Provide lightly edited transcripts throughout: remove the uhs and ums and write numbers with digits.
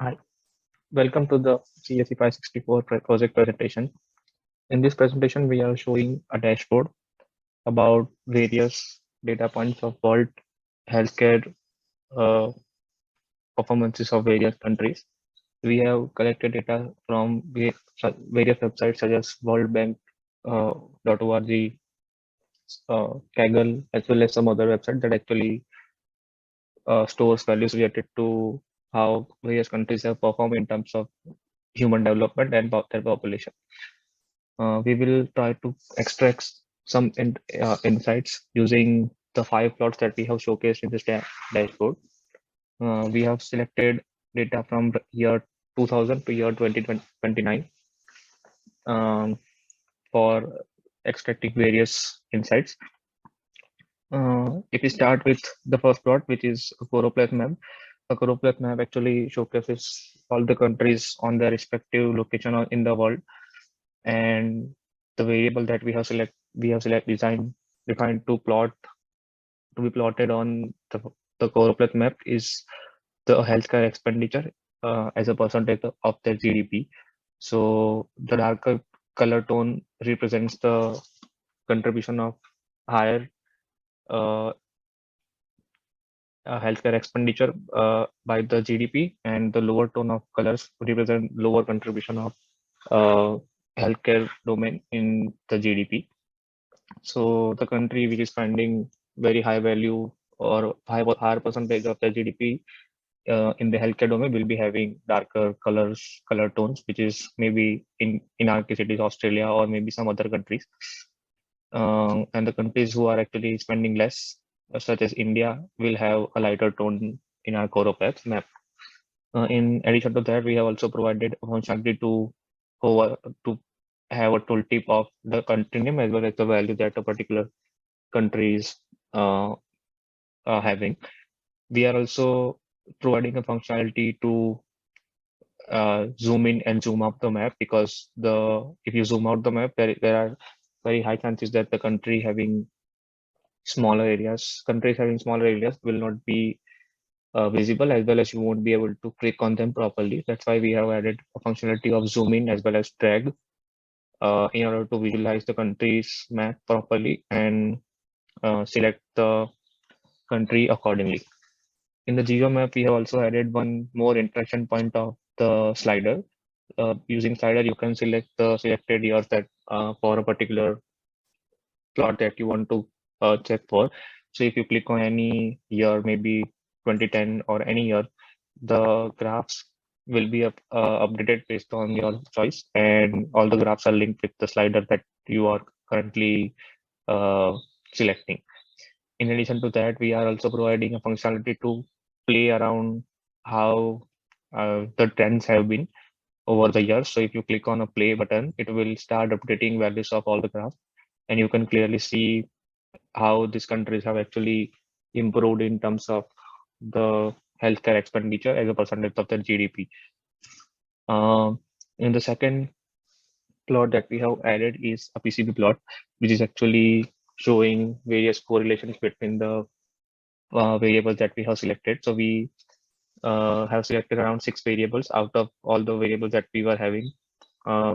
Hi, welcome to the CSE 564 project presentation. In this presentation, we are showing a dashboard about various data points of world healthcare uh, performances of various countries. We have collected data from various websites such as World Bank, .org, Kaggle, as well as some other websites that actually stores values related to how various countries have performed in terms of human development and their population. We will try to extract some insights using the five plots that we have showcased in this dashboard. We have selected data from the year 2000 to year 2029 for extracting various insights. If we start with the first plot, which is a choropleth map, a choropleth map actually showcases all the countries on their respective location in the world, and the variable that we have designed defined to be plotted on the choropleth map is the healthcare expenditure as a percentage of their GDP. So the darker color tone represents the contribution of higher uh, healthcare expenditure by the GDP, and the lower tone of colors represent lower contribution of uh, healthcare domain in the GDP. So the country which is spending very high value or higher percentage of the GDP in the healthcare domain will be having darker color tones, which is maybe in our case it is Australia or maybe some other countries. And the countries who are actually spending less, such as India, will have a lighter tone in our Coropath map. In addition to that, we have also provided a functionality over to have a tooltip of the country name as well as the value that a particular country is uh, having. We are also providing a functionality to zoom in and zoom out the map, because if you zoom out the map, there are very high chances that the countries having smaller areas will not be visible, as well as you won't be able to click on them properly. That's why we have added a functionality of zoom in as well as drag in order to visualize the country's map properly and select the country accordingly. In the geo map, we have also added one more interaction point of the slider. Using slider, you can select the selected years that for a particular plot that you want to check for. So if you click on any year, maybe 2010 or any year, the graphs will be updated based on your choice, and all the graphs are linked with the slider that you are currently uh, selecting. In addition to that, we are also providing a functionality to play around how the trends have been over the years. So if you click on a play button, it will start updating values of all the graphs, and you can clearly see how these countries have actually improved in terms of the healthcare expenditure as a percentage of their GDP. In the second plot that we have added is a PCB plot, which is actually showing various correlations between the variables that we have selected. So we have selected around 6 variables out of all the variables that we were having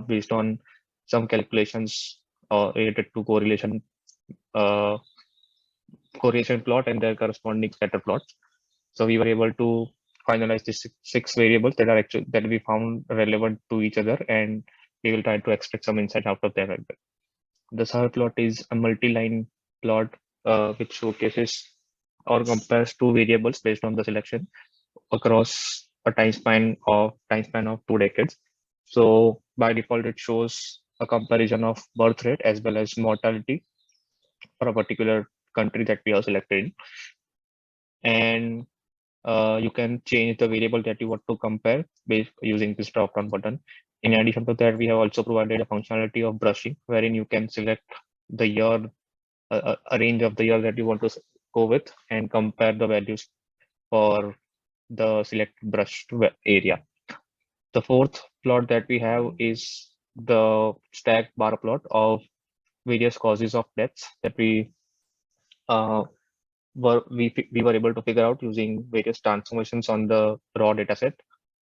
based on some calculations related to uh, correlation plot and their corresponding scatter plots. So we were able to finalize these six variables that we found relevant to each other, and we will try to extract some insight out of them as well. The third plot is a multi-line plot which showcases or compares two variables based on the selection across a time span of 2 decades. So by default, it shows a comparison of birth rate as well as mortality for a particular country that we have selected, and you can change the variable that you want to compare based using this drop-down button. In addition to that, we have also provided a functionality of brushing, wherein you can select the year, a range of the year that you want to go with, and compare the values for the selected brushed area. The fourth plot that we have is the stacked bar plot of various causes of deaths that uh, we were able to figure out using various transformations on the raw data set.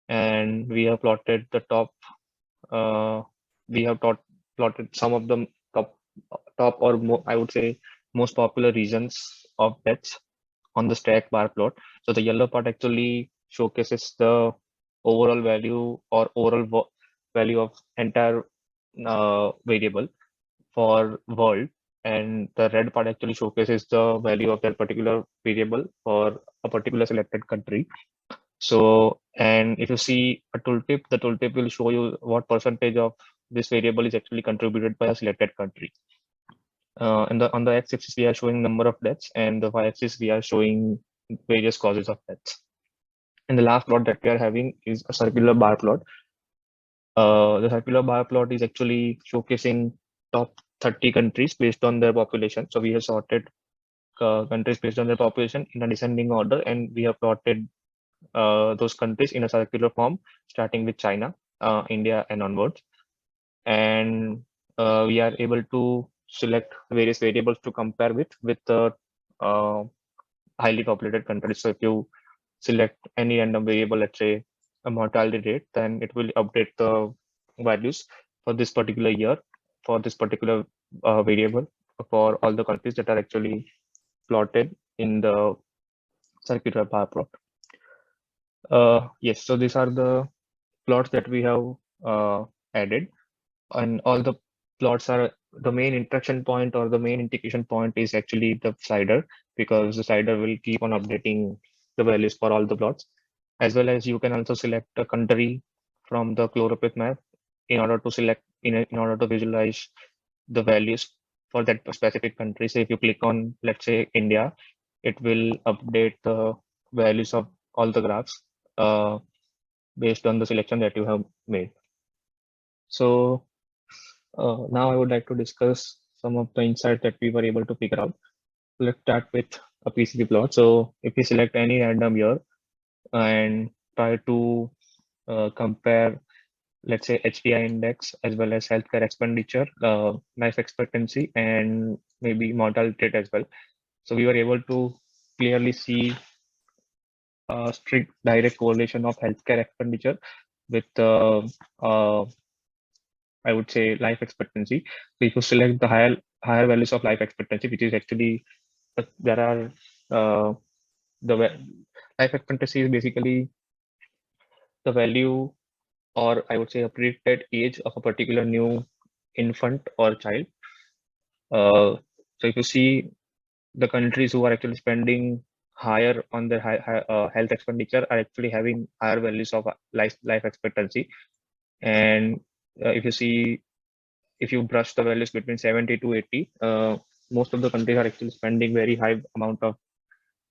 and we have plotted the top. Uh, we have plotted some of the top or I would say most popular regions of deaths on the stack bar plot. So the yellow part actually showcases the overall value or overall value of entire variable for world, and the red part actually showcases the value of that particular variable for a particular selected country. So, and if you see a tooltip, the tooltip will show you what percentage of this variable is actually contributed by a selected country. And on the x-axis, we are showing number of deaths, and the y-axis, we are showing various causes of deaths. And the last plot that we are having is a circular bar plot. The circular bar plot is actually showcasing top 30 countries based on their population. So we have sorted countries based on their population in a descending order, and we have plotted those countries in a circular form, starting with China, India, and onwards. And we are able to select various variables to compare with the uh, highly populated countries. So if you select any random variable, let's say a mortality rate, then it will update the values for this particular year, for this particular variable, for all the countries that are actually plotted in the circular bar plot. Yes, so these are the plots that we have added, and all the plots are the main interaction point or the main integration point is actually the slider, because the slider will keep on updating the values for all the plots, as well as you can also select a country from the chloropith map in order to select in order to visualize the values for that specific country. So if you click on, let's say, India, it will update the values of all the graphs based on the selection that you have made. So now I would like to discuss some of the insights that we were able to figure out. Let's start with a PCB plot. So if we select any random year and try to compare, let's say, HDI index as well as healthcare expenditure, life expectancy, and maybe mortality rate as well. So we were able to clearly see a strict direct correlation of healthcare expenditure with I would say life expectancy. So if you select the higher values of life expectancy, which is actually there are the life expectancy is basically the value, or I would say a predicted age of a particular new infant or child. So if you see the countries who are actually spending higher on their health expenditure are actually having higher values of life expectancy. And if you see, if you brush the values between 70 to 80, most of the countries are actually spending very high amount of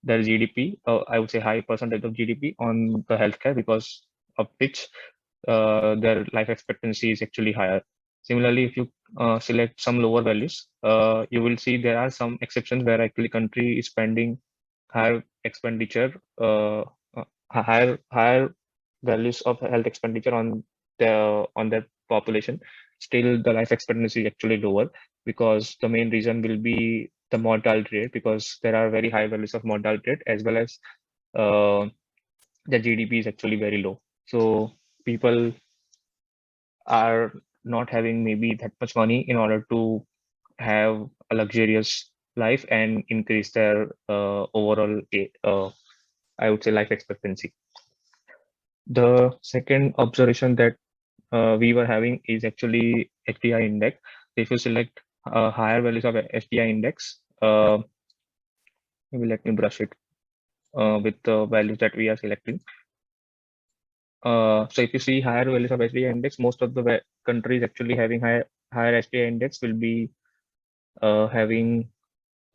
their GDP, I would say high percentage of GDP on the healthcare, because of which their life expectancy is actually higher. Similarly, if you select some lower values, you will see there are some exceptions where actually country is spending higher expenditure, higher values of health expenditure on their population. Still, the life expectancy is actually lower, because the main reason will be the mortality rate, because there are very high values of mortality rate, as well as uh, the GDP is actually very low. So people are not having maybe that much money in order to have a luxurious life and increase their overall, I would say, life expectancy. The second observation that we were having is actually HDI index. If you select higher values of HDI index, maybe let me brush it with the values that we are selecting. So if you see higher values of HDI index, most of the countries actually having higher HDI index will be having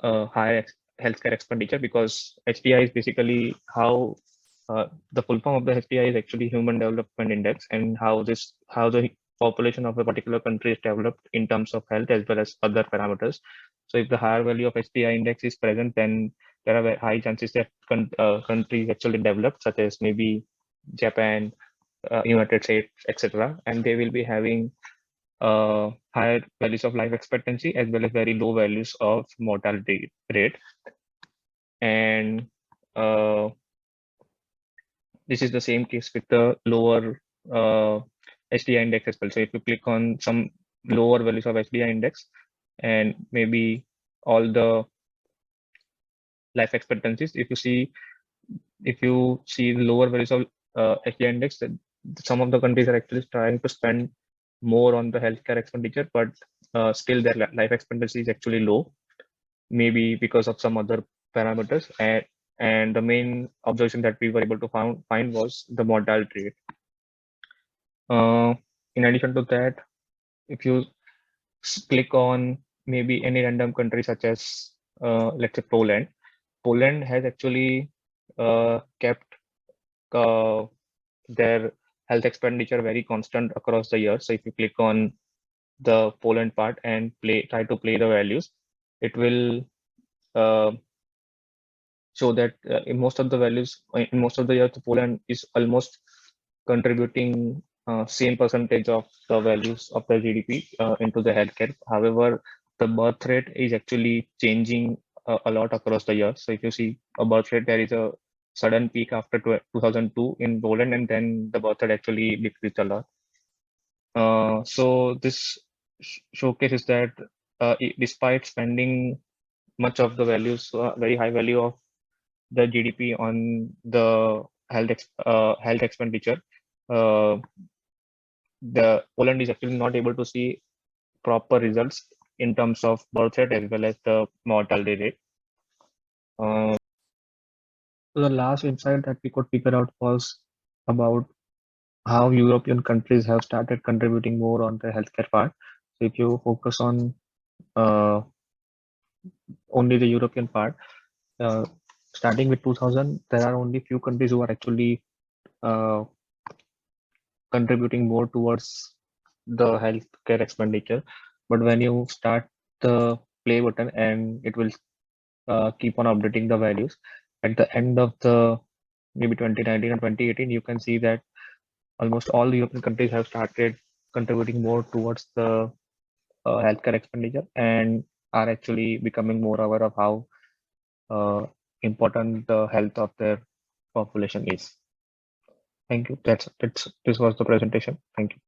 higher healthcare expenditure, because HDI is basically how the full form of the HDI is actually Human Development Index, and how the population of a particular country is developed in terms of health as well as other parameters. So if the higher value of HDI index is present, then there are very high chances that countries actually developed, such as maybe Japan, United States, etc., and they will be having higher values of life expectancy as well as very low values of mortality rate. And this is the same case with the lower HDI index as well. So if you click on some lower values of HDI index and maybe all the life expectancies, if you see the lower values of HDI index, then some of the countries are actually trying to spend more on the healthcare expenditure, but still their life expectancy is actually low, maybe because of some other parameters. And the main observation that we were able to find was the mortality rate. In addition to that, if you click on maybe any random country such as let's say Poland, Poland has actually kept uh, their health expenditure very constant across the year. So if you click on the Poland part and try to play the values, it will uh, show that in most of the values, in most of the years, Poland is almost contributing same percentage of the values of the GDP into the healthcare. However, the birth rate is actually changing a lot across the year. So if you see a birth rate, there is a sudden peak after 2002 in Poland, and then the birth rate actually decreased a lot. So this showcases that despite spending much of the values, very high value of the GDP on the health expenditure, uh, the Poland is actually not able to see proper results in terms of birth rate as well as the mortality rate. So the last insight that we could figure out was about how European countries have started contributing more on the healthcare part. So if you focus on uh, only the European part, uh, starting with 2000, there are only few countries who are actually uh, contributing more towards the healthcare expenditure. But when you start the play button and it will keep on updating the values, at the end of the maybe 2019 or 2018, you can see that almost all the European countries have started contributing more towards the healthcare expenditure and are actually becoming more aware of how important the health of their population is. Thank you. This was the presentation. Thank you.